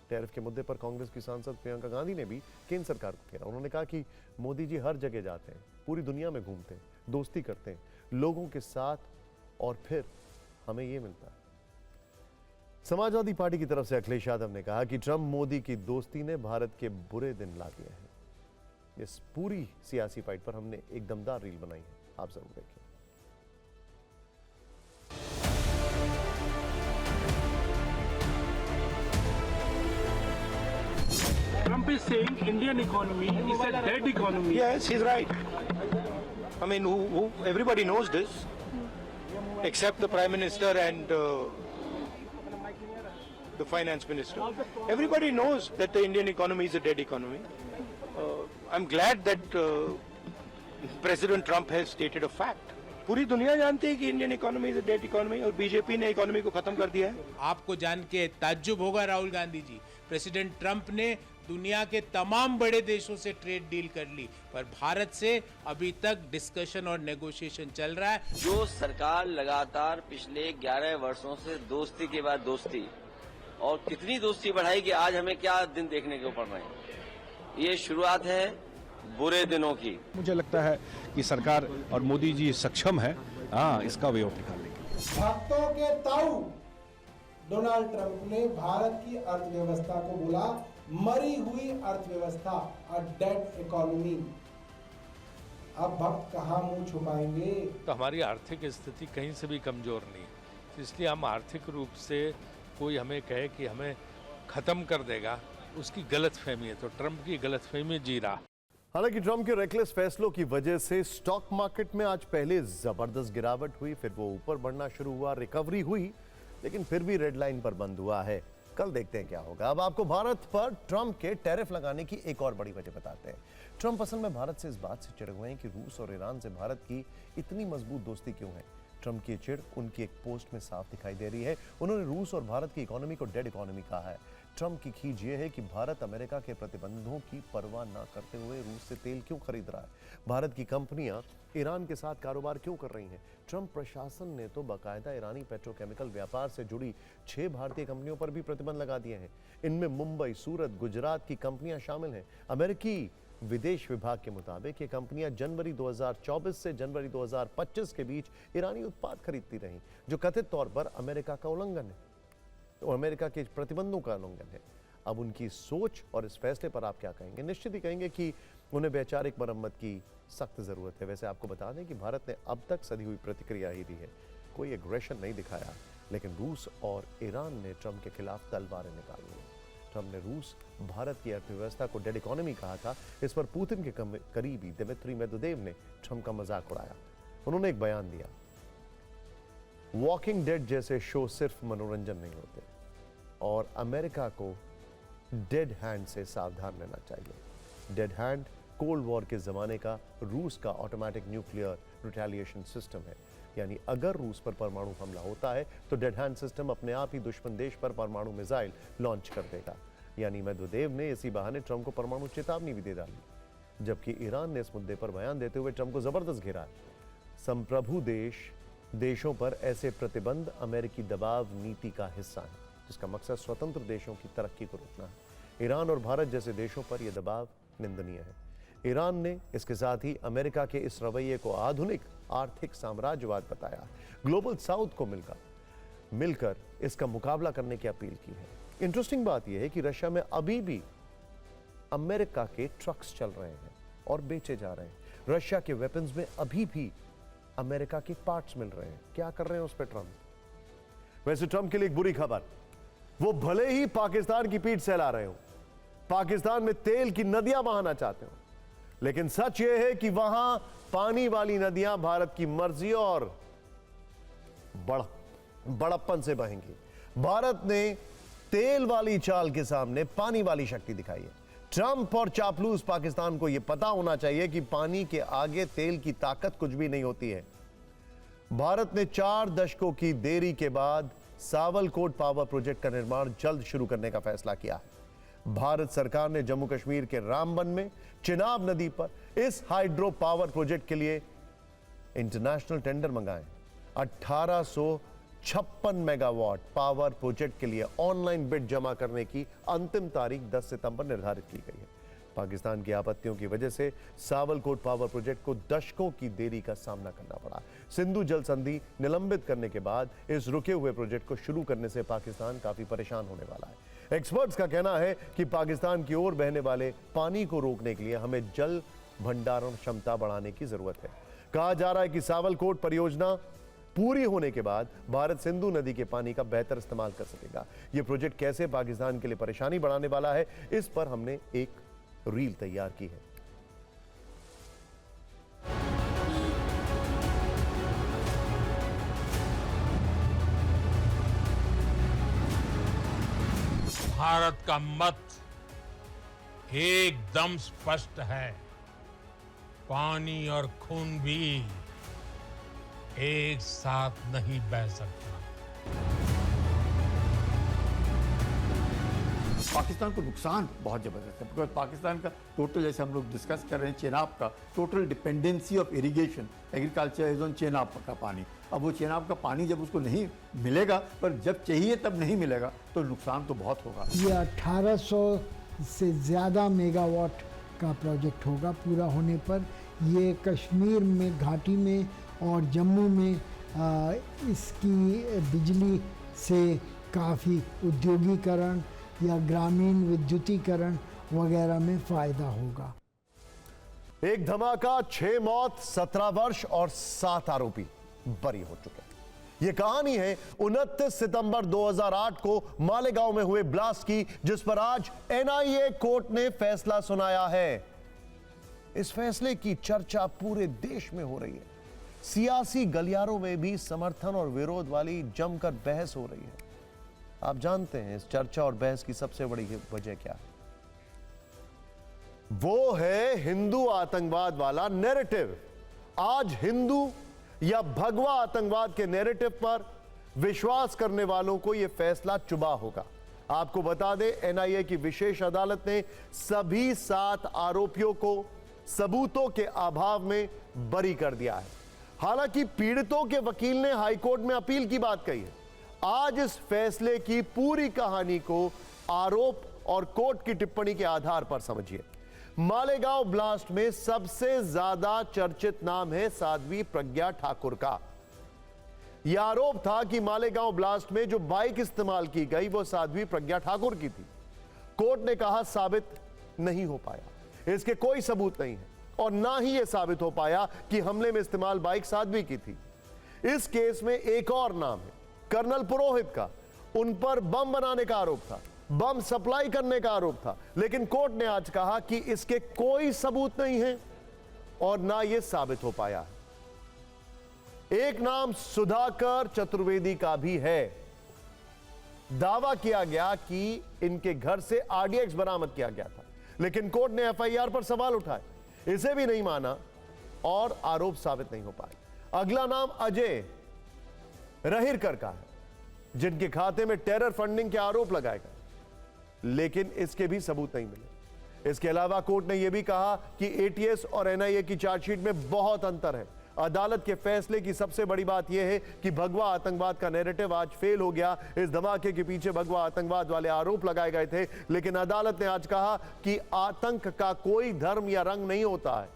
टैरिफ के मुद्दे पर कांग्रेस की सांसद प्रियंका गांधी ने भी केंद्र सरकार को घेरा। उन्होंने कहा कि मोदी जी हर जगह जाते हैं, पूरी दुनिया में घूमते हैं, दोस्ती करते हैं लोगों के साथ और फिर हमें ये मिलता है। समाजवादी पार्टी की तरफ से अखिलेश यादव ने कहा कि ट्रंप मोदी की दोस्ती ने भारत के बुरे दिन ला दिए हैं। इस पूरी सियासी फाइट पर हमने एक दमदार रील बनाई है, आप जरूर देखिए। Trump is saying Indian economy is a dead economy. Yes, he's right. I mean, everybody knows this, except the Prime Minister and the Finance Minister. Everybody knows that the Indian economy is a dead economy. I'm glad that President Trump has stated a fact. पूरी दुनिया जानती है कि Indian economy is a dead economy और BJP ने economy को खत्म कर दिया है. आपको जान के ताज्जुब होगा राहुल गांधी जी, प्रेसिडेंट ट्रंप ने दुनिया के तमाम बड़े देशों से ट्रेड डील कर ली, पर भारत से अभी तक डिस्कशन और नेगोशिएशन चल रहा है. जो सरकार लगातार पिछले 11 वर्षों से दोस्ती के बाद दोस्ती और कितनी दोस्ती बढ़ाई कि आज हमें क्या दिन देखने को पड़ रहे हैं. ये शुरुआत है बुरे दिनों की. मुझे लगता है कि सरकार और मोदी जी सक्षम है इसका वे ऑफ निकालने के. भक्तों के ताऊ डोनाल्ड ट्रंप ने भारत की अर्थव्यवस्था को बोला मरी हुई अर्थव्यवस्था, अ डेड इकोनॉमी. अब भक्त कहां मुंह छुपाएंगे. तो हमारी आर्थिक स्थिति कहीं से भी कमजोर नहीं, इसलिए हम आर्थिक रूप से कोई हमें कहे कि हमें खत्म कर देगा, उसकी गलतफहमी है. तो ट्रंप की गलतफहमी जी रहा. हालांकि ट्रंप के रेकलेस फैसलों की वजह से स्टॉक मार्केट में आज पहले जबरदस्त गिरावट हुई, फिर वो ऊपर बढ़ना शुरू हुआ, रिकवरी हुई, लेकिन फिर भी रेड लाइन पर बंद हुआ है. कल देखते हैं क्या होगा. अब आपको भारत पर ट्रंप के टैरिफ लगाने की एक और बड़ी वजह बताते हैं. ट्रंप असल में भारत से इस बात से चिढ़ हुए हैं कि रूस और ईरान से भारत की इतनी मजबूत दोस्ती क्यों है. ट्रंप की चिढ़ उनकी एक पोस्ट में साफ दिखाई दे रही है. उन्होंने रूस और भारत की इकोनॉमी को डेड इकोनॉमी कहा है. ट्रंप की खींच ये है कि भारत अमेरिका के प्रतिबंधों की परवाह न करते हुए रूस से तेल क्यों खरीद रहा है. भारत की कंपनियां ईरान के साथ कारोबार क्यों कर रही हैं. ट्रंप प्रशासन ने तो बाकायदा ईरानी पेट्रोकेमिकल व्यापार से जुड़ी 6 भारतीय कंपनियों पर भी प्रतिबंध लगा दिए हैं. इनमें मुंबई, सूरत, गुजरात की कंपनियां शामिल हैं. अमेरिकी विदेश विभाग के मुताबिक ये कंपनियां जनवरी 2024 से जनवरी 2025 के बीच ईरानी उत्पाद खरीदती रहीं, जो कथित तौर पर अमेरिका का उल्लंघन है, तो अमेरिका के प्रतिबंधों का उल्लंघन है. अब उनकी सोच और इस फैसले पर आप क्या कहेंगे. निश्चित ही कहेंगे कि उन्हें वैचारिक मरम्मत की सख्त जरूरत है. वैसे आपको बता दें कि भारत ने अब तक सधी हुई प्रतिक्रिया ही दी है, कोई एग्रेशन नहीं दिखाया, लेकिन रूस और ईरान ने ट्रंप के खिलाफ तलवारें निकाल ली. ट्रंप ने रूस भारत की अर्थव्यवस्था को डेड इकोनॉमी कहा था. इस पर पुतिन के करीबी दिमित्री मेदवेदेव ने ट्रंप का मजाक उड़ाया. उन्होंने एक बयान दिया, वॉकिंग डेड जैसे शो सिर्फ मनोरंजन नहीं होते और अमेरिका को डेड हैंड से सावधान रहना चाहिए. डेड हैंड कोल्ड वॉर के जमाने का रूस का ऑटोमेटिक न्यूक्लियर रिटेलिएशन सिस्टम है. यानी अगर रूस पर परमाणु हमला होता है तो डेड हैंड सिस्टम अपने आप ही दुश्मन देश पर परमाणु मिसाइल लॉन्च कर देगा. यानी मेदवेदेव ने इसी बहाने ट्रंप को परमाणु चेतावनी भी दे डाली, जबकि ईरान ने इस मुद्दे पर बयान देते हुए ट्रंप को जबरदस्त घेरा है. संप्रभु देशों पर ऐसे प्रतिबंध अमेरिकी दबाव नीति का हिस्सा है, जिसका मकसद स्वतंत्र देशों की तरक्की को रोकना है. ईरान और भारत जैसे देशों पर यह दबाव निंदनीय है. ईरान ने इसके साथ ही अमेरिका के इस रवैये को आधुनिक आर्थिक साम्राज्यवाद बताया. ग्लोबल साउथ को मिलकर इसका मुकाबला करने की अपील की है. इंटरेस्टिंग बात यह है कि रशिया में अभी भी अमेरिका के ट्रक्स चल रहे हैं और बेचे जा रहे हैं. रशिया के वेपन्स में अभी भी अमेरिका के पार्ट्स मिल रहे हैं. क्या कर रहे हैं उस पर ट्रंप. वैसे ट्रंप के लिए एक बुरी खबर, वो भले ही पाकिस्तान की पीठ सहला रहे हो, पाकिस्तान में तेल की नदियां बहाना चाहते हो, लेकिन सच यह है कि वहां पानी वाली नदियां भारत की मर्जी और बड़प्पन से बहेंगी. भारत ने तेल वाली चाल के सामने पानी वाली शक्ति दिखाई है. ट्रंप और चापलूस पाकिस्तान को यह पता होना चाहिए कि पानी के आगे तेल की ताकत कुछ भी नहीं होती है. भारत ने 4 दशकों की देरी के बाद सावलकोट पावर प्रोजेक्ट का निर्माण जल्द शुरू करने का फैसला किया है. भारत सरकार ने जम्मू कश्मीर के रामबन में चिनाब नदी पर इस हाइड्रो पावर प्रोजेक्ट के लिए इंटरनेशनल टेंडर मंगाए. 1856 मेगावाट पावर प्रोजेक्ट के लिए ऑनलाइन बिड जमा करने की अंतिम तारीख 10 सितंबर निर्धारित की गई है. पाकिस्तान की आपत्तियों की वजह से सावलकोट पावर प्रोजेक्ट को दशकों की देरी का सामना करना पड़ा. सिंधु जल संधि निलंबित करने के बाद इस रुके हुए प्रोजेक्ट को शुरू करने से पाकिस्तान काफी परेशान होने वाला है. एक्सपर्ट्स का कहना है कि पाकिस्तान की ओर बहने वाले पानी को रोकने के लिए हमें जल भंडारण क्षमता बढ़ाने की जरूरत है. कहा जा रहा है कि सावलकोट परियोजना पूरी होने के बाद भारत सिंधु नदी के पानी का बेहतर इस्तेमाल कर सकेगा। यह प्रोजेक्ट कैसे पाकिस्तान के लिए परेशानी बढ़ाने वाला है, इस पर हमने एक रील तैयार की है। भारत का मत एकदम स्पष्ट है, पानी और खून भी एक साथ नहीं बह सकता। पाकिस्तान को नुकसान बहुत जबरदस्त है, बिकॉज पाकिस्तान का टोटल, जैसे हम लोग डिस्कस कर रहे हैं चेनाब का, total dependency of irrigation agriculture is on Chenab का पानी। अब वो चेनाब का पानी जब उसको नहीं मिलेगा, पर जब चाहिए तब नहीं मिलेगा, तो नुकसान तो बहुत होगा। ये 1800 से ज़्यादा मेगावाट का प्रोजेक्ट होगा पूरा होने पर। ये कश्मीर में घाटी में और जम्मू में इसकी बिजली से काफ़ी उद्योगीकरण या ग्रामीण विद्युतीकरण वगैरह में फ़ायदा होगा। एक धमाका, 6 मौत, 17 वर्ष और 7 आरोपी बरी हो चुके हैं। यह कहानी है 29 सितंबर 2008 को मालेगांव में हुए ब्लास्ट की, जिस पर आज एनआईए कोर्ट ने फैसला सुनाया है। इस फैसले की चर्चा पूरे देश में हो रही है। सियासी गलियारों में भी समर्थन और विरोध वाली जमकर बहस हो रही है। आप जानते हैं इस चर्चा और बहस की सबसे बड़ी वजह क्या है? वो है हिंदू आतंकवाद वाला नैरेटिव। आज हिंदू या भगवा आतंकवाद के नैरेटिव पर विश्वास करने वालों को यह फैसला चुभा होगा। आपको बता दें, एनआईए की विशेष अदालत ने सभी 7 आरोपियों को सबूतों के अभाव में बरी कर दिया है। हालांकि पीड़ितों के वकील ने हाईकोर्ट में अपील की बात कही है। आज इस फैसले की पूरी कहानी को आरोप और कोर्ट की टिप्पणी के आधार पर समझिए। मालेगांव ब्लास्ट में सबसे ज्यादा चर्चित नाम है साध्वी प्रज्ञा ठाकुर का। यह आरोप था कि मालेगांव ब्लास्ट में जो बाइक इस्तेमाल की गई वो साध्वी प्रज्ञा ठाकुर की थी। कोर्ट ने कहा साबित नहीं हो पाया, इसके कोई सबूत नहीं है, और ना ही यह साबित हो पाया कि हमले में इस्तेमाल बाइक साध्वी की थी। इस केस में एक और नाम है कर्नल पुरोहित का। उन पर बम बनाने का आरोप था, बम सप्लाई करने का आरोप था, लेकिन कोर्ट ने आज कहा कि इसके कोई सबूत नहीं है और ना यह साबित हो पाया। एक नाम सुधाकर चतुर्वेदी का भी है। दावा किया गया कि इनके घर से आरडीएक्स बरामद किया गया था, लेकिन कोर्ट ने एफआईआर पर सवाल उठाए, इसे भी नहीं माना और आरोप साबित नहीं हो पाए। अगला नाम अजय रहिरकर का है, जिनके खाते में टेरर फंडिंग के आरोप लगाए गए, लेकिन इसके भी सबूत नहीं मिले। इसके अलावा कोर्ट ने यह भी कहा कि एटीएस और एनआईए की चार्जशीट में बहुत अंतर है। अदालत के फैसले की सबसे बड़ी बात यह है कि भगवा आतंकवाद का नैरेटिव आज फेल हो गया। इस धमाके के पीछे भगवा आतंकवाद वाले आरोप लगाए गए थे, लेकिन अदालत ने आज कहा कि आतंक का कोई धर्म या रंग नहीं होता है।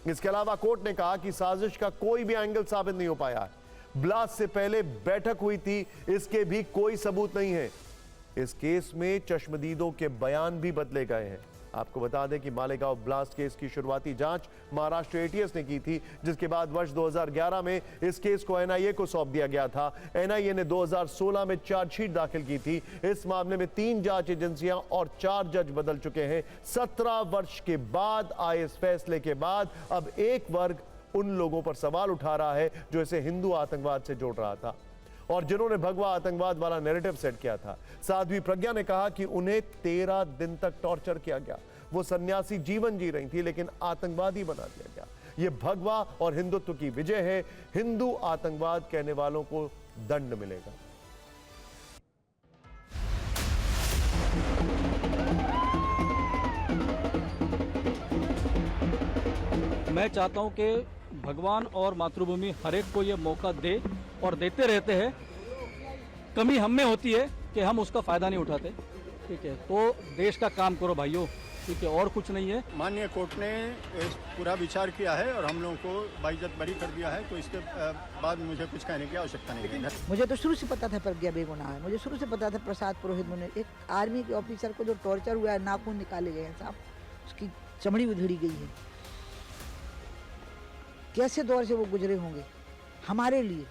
इसके अलावा कोर्ट ने कहा कि साजिश का कोई भी एंगल साबित नहीं हो पाया है। ब्लास्ट से पहले बैठक हुई थी, इसके भी कोई सबूत नहीं है। इस केस में चश्मदीदों के बयान भी बदले गए हैं। आपको बता दें कि मालेगांव ब्लास्ट केस की शुरुआती जांच महाराष्ट्र एटीएस ने की थी, जिसके बाद वर्ष 2011 में इस केस को एनआईए को सौंप दिया गया था। एनआईए ने 2016 में चार्जशीट दाखिल की थी। इस मामले में 3 जांच एजेंसियां और 4 जज बदल चुके हैं। 17 वर्ष के बाद आए इस फैसले के बाद अब एक वर्ग उन लोगों पर सवाल उठा रहा है जो इसे हिंदू आतंकवाद से जोड़ रहा था और जिन्होंने भगवा आतंकवाद वाला नैरेटिव सेट किया था। साध्वी प्रज्ञा ने कहा कि उन्हें 13 दिन तक टॉर्चर किया गया। वो सन्यासी जीवन जी रही थी, लेकिन आतंकवादी बना दिया गया। ये भगवा और हिंदुत्व की विजय है। हिंदू आतंकवाद कहने वालों को दंड मिलेगा। मैं चाहता हूं कि भगवान और मातृभूमि हर एक को ये मौका दे और देते रहते हैं। कमी हम में होती है कि हम उसका फायदा नहीं उठाते। ठीक है, तो देश का काम करो भाइयों, ठीक है, और कुछ नहीं है। माननीय कोर्ट ने पूरा विचार किया है और हम लोगों को बाइज्जत बरी कर दिया है, तो इसके बाद मुझे कुछ कहने की आवश्यकता नहीं है। मुझे तो शुरू से पता था प्रज्ञा बेगुनाह है। मुझे शुरू से पता था प्रसाद पुरोहित ने, एक आर्मी के ऑफिसर को जो टॉर्चर हुआ है, नाखून निकाले गए हैं साहब, उसकी चमड़ी उधेड़ी गई है। कैसे दौर से वो गुजरे होंगे हमारे लिए,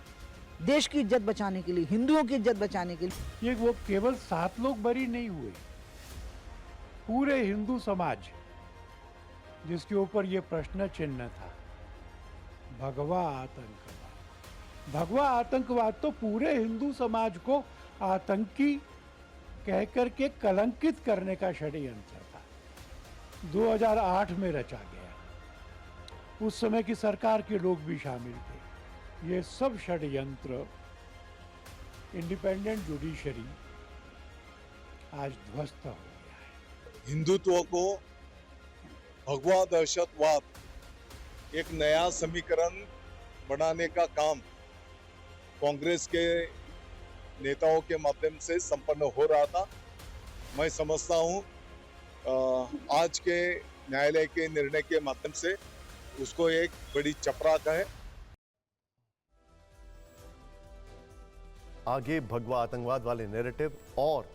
देश की इज्जत बचाने के लिए, हिंदुओं की इज्जत बचाने के लिए। ये वो केवल 7 लोग बरी नहीं हुए, पूरे हिंदू समाज जिसके ऊपर ये प्रश्न चिन्ह था, भगवा आतंकवाद। भगवा आतंकवाद तो पूरे हिंदू समाज को आतंकी कहकर के कलंकित करने का षड्यंत्र था। 2008 में रचा गया, उस समय की सरकार के लोग भी शामिल थे। ये सब षड्यंत्र इंडिपेंडेंट जुडिशरी आज ध्वस्त हो गया है। हिंदुत्व को भगवा दहशतवाद एक नया समीकरण बनाने का काम कांग्रेस के नेताओं के माध्यम से संपन्न हो रहा था। मैं समझता हूं आज के न्यायालय के निर्णय के माध्यम से उसको एक बड़ी चपराक है। आगे भगवा आतंकवाद वाले नैरेटिव और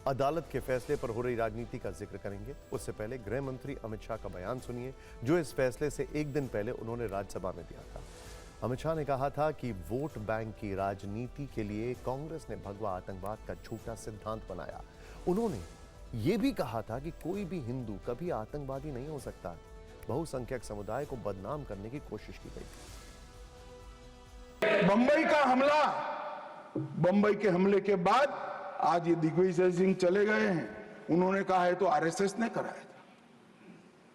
अदालत के फैसले पर हो रही राजनीति का जिक्र करेंगे। उससे पहले गृह मंत्री अमित शाह का बयान सुनिए, जो इस फैसले से एक दिन पहले उन्होंने राज्यसभा में दिया था। अमित शाह ने कहा था कि वोट बैंक की राजनीति के लिए कांग्रेस ने भगवा आतंकवाद का झूठा सिद्धांत बनाया। उन्होंने ये भी कहा था कि कोई भी हिंदू कभी आतंकवादी नहीं हो सकता। बहुसंख्यक समुदाय को बदनाम करने की कोशिश की गई। बंबई का हमला, बंबई के हमले के बाद आज ये दिग्विजय सिंह चले गए हैं। उन्होंने कहा है तो आरएसएस ने कराया था।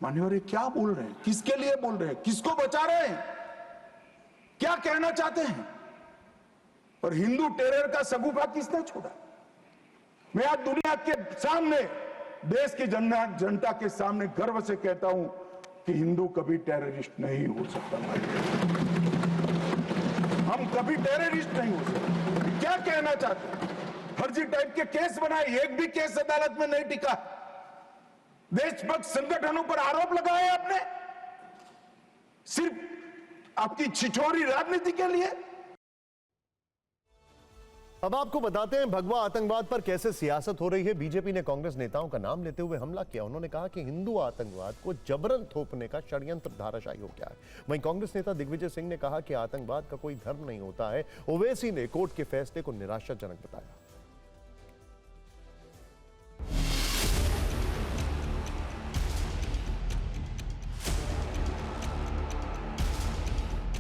मान्यवर क्या बोल रहे हैं, किसके लिए बोल रहे हैं, किसको बचा रहे हैं, क्या कहना चाहते हैं? और हिंदू टेरर का सगुफा किसने छोड़ा? मैं आज दुनिया के सामने, देश की जनता के सामने गर्व से कहता हूं कि हिंदू कभी टेररिस्ट नहीं हो सकता। हम कभी टेररिस्ट नहीं हो सकते। क्या कहना चाहते हैं? फर्जी टाइप के केस बनाए, एक भी केस अदालत में नहीं टिका। देशभक्त संगठनों पर आरोप लगाए आपने, सिर्फ आपकी छिछोरी राजनीति के लिए। अब आपको बताते हैं भगवा आतंकवाद पर कैसे सियासत हो रही है। बीजेपी ने कांग्रेस नेताओं का नाम लेते हुए हमला किया। उन्होंने कहा कि हिंदू आतंकवाद को जबरन थोपने का षड्यंत्र धाराशायी हो गया है। वहीं कांग्रेस नेता दिग्विजय सिंह ने कहा कि आतंकवाद का कोई धर्म नहीं होता है। ओवैसी ने कोर्ट के फैसले को निराशाजनक बताया।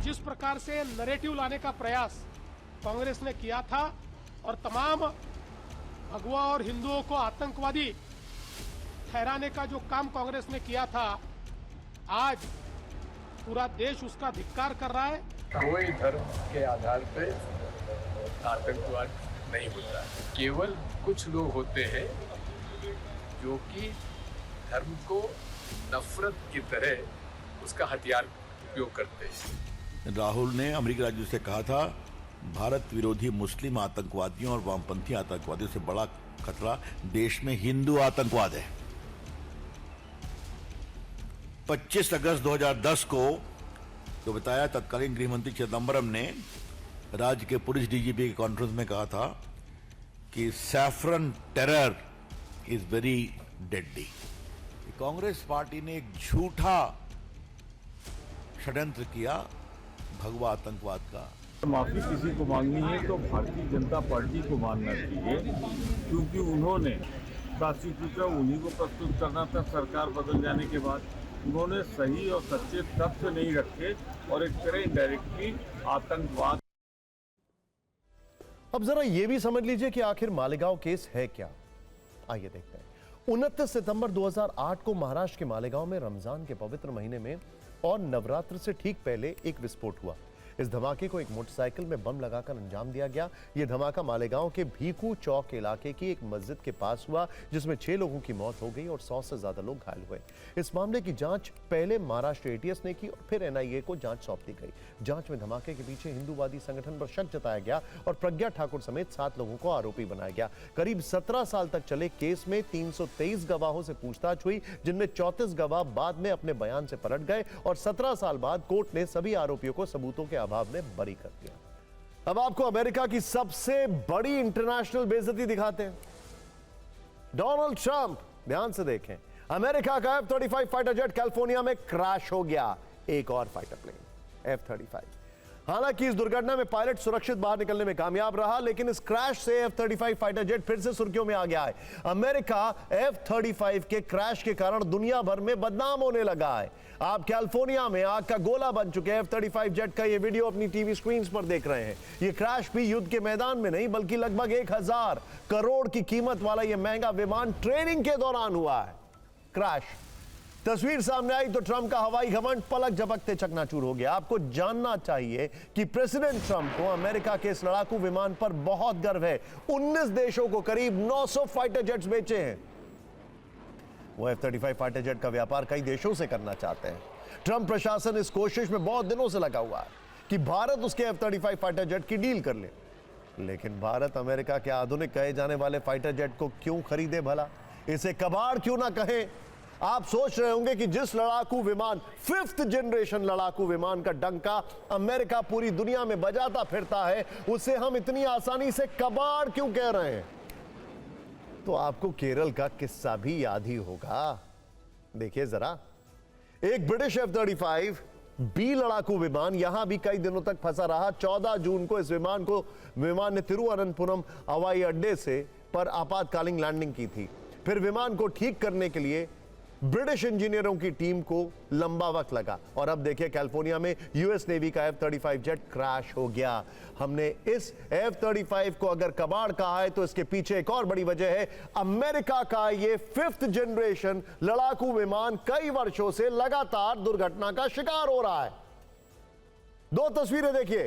जिस प्रकार से नैरेटिव लाने का प्रयास कांग्रेस ने किया था और तमाम भगवा और हिंदुओं को आतंकवादी ठहराने का जो काम कांग्रेस ने किया था, आज पूरा देश उसका धिक्कार कर रहा है। कोई धर्म के आधार पर आतंकवाद नहीं होता, केवल कुछ लोग होते हैं जो कि धर्म को नफरत की तरह उसका हथियार उपयोग करते हैं। राहुल ने अमेरिकी राज्यों से कहा था भारत विरोधी मुस्लिम आतंकवादियों और वामपंथी आतंकवादियों से बड़ा खतरा देश में हिंदू आतंकवाद है। 25 अगस्त 2010 को तो बताया तत्कालीन गृह मंत्री चिदंबरम ने राज्य के पुलिस डीजीपी के कॉन्फ्रेंस में कहा था कि saffron terror is very deadly. Congress party ने एक झूठा षड्यंत्र किया भगवा आतंकवाद का। माफी किसी को मांगनी है तो भारतीय जनता पार्टी को मांगना चाहिए, क्योंकि उन्होंने प्रोसिक्यूटर उन्हीं को प्रस्तुत करना था। सरकार बदल जाने के बाद उन्होंने सही और सच्चे तथ्य नहीं रखे और एक तरह इनडायरेक्टली आतंकवाद। अब जरा ये भी समझ लीजिए कि आखिर मालेगांव केस है क्या। आइए देखते हैं। 29 सितंबर 2008 को महाराष्ट्र के मालेगांव में रमजान के पवित्र महीने में और नवरात्र से ठीक पहले एक विस्फोट हुआ। इस धमाके को एक मोटरसाइकिल में बम लगाकर अंजाम दिया गया। यह धमाका मालेगांव के भीखू चौक इलाके की एक मस्जिद के पास हुआ, जिसमें 6 लोगों की मौत हो गई और 100 से ज्यादा लोग घायल हुए। इस मामले की जांच पहले महाराष्ट्र एटीएस ने की और फिर एनआईए को जांच सौंप दी गई। जांच में धमाके के पीछे हिंदूवादी संगठन पर शक जताया गया और प्रज्ञा ठाकुर समेत 7 लोगों को आरोपी बनाया गया। करीब 17 साल तक चले केस में 323 गवाहों से पूछताछ हुई, जिनमें 34 गवाह बाद में अपने बयान से पलट गए और 17 साल बाद कोर्ट ने सभी आरोपियों को सबूतों के अभाव में बरी कर दिया। अब आपको अमेरिका की सबसे बड़ी इंटरनेशनल बेइज्जती दिखाते हैं। डोनाल्ड ट्रंप, ध्यान से देखें, अमेरिका का F-35 फाइटर जेट कैलिफोर्निया में क्रैश हो गया। एक और फाइटर प्लेन F-35 हालांकि इस दुर्घटना में पायलट सुरक्षित बाहर निकलने में कामयाब रहा, लेकिन इस क्रैश से F-35 फाइटर जेट फिर से सुर्खियों में आ गया है। अमेरिका F-35 के क्रैश के कारण दुनिया भर में बदनाम होने लगा है। आप कैलिफोर्निया में आग का गोला बन चुके F-35 जेट का ये वीडियो अपनी टीवी स्क्रीन पर देख रहे हैं। ये क्रैश भी युद्ध के मैदान में नहीं, बल्कि लगभग 1000 करोड़ की कीमत वाला यह महंगा विमान ट्रेनिंग के दौरान हुआ है। क्रैश तस्वीर सामने आई तो ट्रंप का हवाई घमंड पलक झपकते चकनाचूर हो गया। आपको जानना चाहिए कि प्रेसिडेंट ट्रंप को अमेरिका के इस लड़ाकू विमान पर बहुत गर्व है। 19 देशों को करीब 900 फाइटर जेट्स बेचे हैं। वो F-35 फाइटर जेट का व्यापार कई देशों से करना चाहते हैं। ट्रंप प्रशासन इस कोशिश में बहुत दिनों से लगा हुआ है कि भारत उसके F-35 फाइटर जेट की डील कर ले, लेकिन भारत अमेरिका के आधुनिक कहे जाने वाले फाइटर जेट को क्यों खरीदे भला? इसे कबाड़ क्यों ना कहें? आप सोच रहे होंगे कि जिस लड़ाकू विमान 5th जनरेशन लड़ाकू विमान का डंका अमेरिका पूरी दुनिया में बजाता फिरता है, उसे हम इतनी आसानी से कबाड़ क्यों कह रहे हैं? तो आपको केरल का किस्सा भी याद ही होगा। देखिए जरा, एक ब्रिटिश F-35 B लड़ाकू विमान यहां भी कई दिनों तक फंसा रहा। 14 जून को इस विमान ने तिरुवनंतपुरम हवाई अड्डे से पर आपातकालीन लैंडिंग की थी। फिर विमान को ठीक करने के लिए ब्रिटिश इंजीनियरों की टीम को लंबा वक्त लगा और अब देखिए कैलिफोर्निया में यूएस नेवी का F-35 जेट क्रैश हो गया। हमने इस F-35 को अगर कबाड़ कहा है तो इसके पीछे एक और बड़ी वजह है। अमेरिका का ये 5th जनरेशन लड़ाकू विमान कई वर्षों से लगातार दुर्घटना का शिकार हो रहा है। दो तस्वीरें देखिए,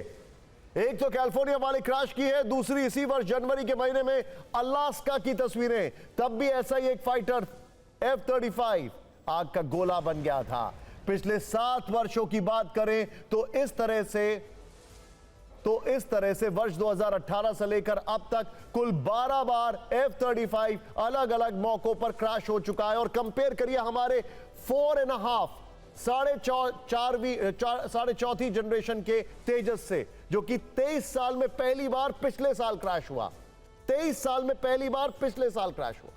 एक तो कैलिफोर्निया वाली क्रैश की है, दूसरी इसी वर्ष जनवरी के महीने में अलास्का की तस्वीरें। तब भी ऐसा ही एक फाइटर F-35 आग का गोला बन गया था। पिछले 7 वर्षों की बात करें तो इस तरह से वर्ष 2018 से लेकर अब तक कुल 12 बार F-35 अलग अलग मौकों पर क्रैश हो चुका है। और कंपेयर करिए हमारे 4.5 साढ़े चौथी जनरेशन के तेजस से, जो कि 23 साल में पहली बार पिछले साल क्रैश हुआ। 23 साल में पहली बार पिछले साल क्रैश हुआ।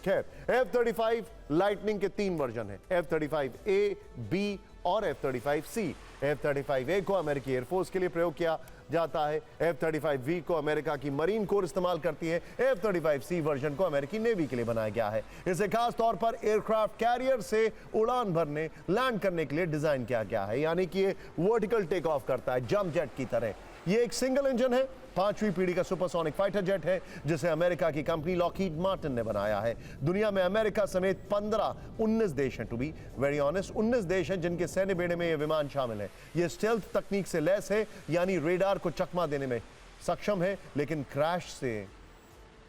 खैर, F-35 लाइटनिंग के 3 वर्जन हैं, F-35A, B और F-35C। F-35A को अमेरिकी एयरफोर्स के लिए प्रयोग किया जाता है, F-35V को अमेरिका की मरीन कोर इस्तेमाल करती है, F-35C वर्जन को अमेरिकी नेवी के लिए बनाया गया है। इसे खास तौर पर एयरक्राफ्ट कैरियर से उड़ान भरने, लैंड करने के लिए डिजाइन किया गया है, यानी कि ये वर्टिकल टेक ऑफ करता है जंप जेट की तरह। ये एक सिंगल इंजन है, 5वीं पीढ़ी का सुपरसोनिक फाइटर जेट है, जिसे अमेरिका की कंपनी लॉकहीड मार्टिन ने बनाया है। दुनिया में अमेरिका समेत 19 देश हैं, टू बी वेरी ऑनेस्ट 19 देश हैं जिनके सैन्य बेड़े में यह विमान शामिल है। यह स्टेल्थ तकनीक से लैस है, यानी रेडार को चकमा देने में सक्षम है, लेकिन क्रैश से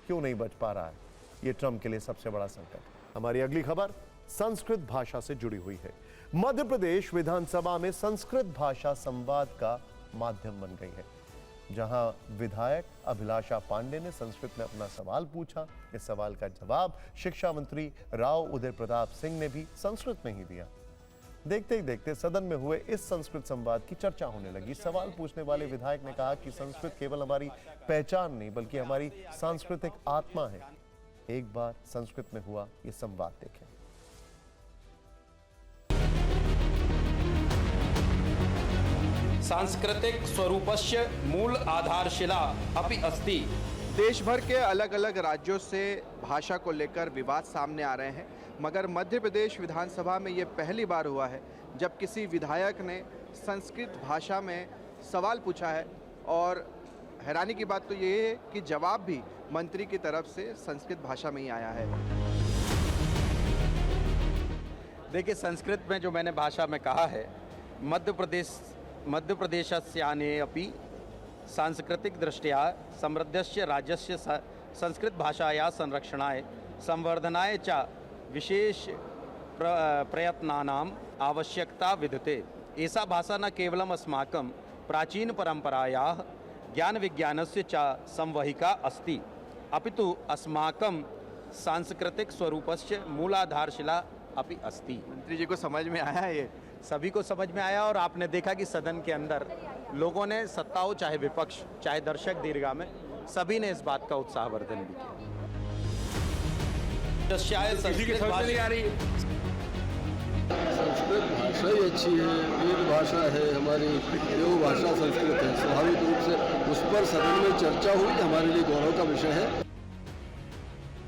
क्यों नहीं बच पा रहा है, यह ट्रंप के लिए सबसे बड़ा संकट। हमारी अगली खबर संस्कृत भाषा से जुड़ी हुई है। मध्य प्रदेश विधानसभा में संस्कृत भाषा संवाद का माध्यम बन गई है, जहां विधायक अभिलाषा पांडे ने संस्कृत में अपना सवाल पूछा। इस सवाल का जवाब शिक्षा मंत्री राव उदय प्रताप सिंह ने भी संस्कृत में ही दिया। देखते ही देखते सदन में हुए इस संस्कृत संवाद की चर्चा होने लगी। सवाल पूछने वाले विधायक ने कहा कि संस्कृत केवल हमारी पहचान नहीं, बल्कि हमारी सांस्कृतिक आत्मा है। एक बार संस्कृत में हुआ ये संवाद देखें। सांस्कृतिक स्वरूपस्य मूल आधारशिला अपि अस्ति। देश भर के अलग अलग राज्यों से भाषा को लेकर विवाद सामने आ रहे हैं, मगर मध्य प्रदेश विधानसभा में ये पहली बार हुआ है जब किसी विधायक ने संस्कृत भाषा में सवाल पूछा है। और हैरानी की बात तो ये है कि जवाब भी मंत्री की तरफ से संस्कृत भाषा में ही आया है। देखिए, संस्कृत में जो मैंने भाषा में कहा है, मध्य प्रदेशस्याने अपि सांस्कृतिक दृष्ट्या समृद्धस्य राज्यस्य संस्कृत भाषाया संरक्षणाय संवर्धनाय च विशेष प्रयत्नानाम् आवश्यकता विद्यते। एषा भाषा न केवलम् अस्माकं प्राचीन परंपरायाः ज्ञान विज्ञानस्य च संवहिका अस्ति, अपितु अस्माकं सांस्कृतिक स्वरूपस्य मूलाधारशिला अपि अस्ति। मंत्री जी को समझ में आया ये? सभी को समझ में आया, और आपने देखा कि सदन के अंदर लोगों ने, सत्ता हो चाहे विपक्ष चाहे दर्शक दीर्घा में, सभी ने इस बात का उत्साहवर्धन भी किया। किसी की समझ नहीं आ रही। संस्कृत भाषा ये अच्छी है, वेद भाषा है हमारी, देव भाषा संस्कृत है। स्वाभाविक रूप से उस पर सदन में चर्चा हुई, हमारे लिए गौरव का विषय है।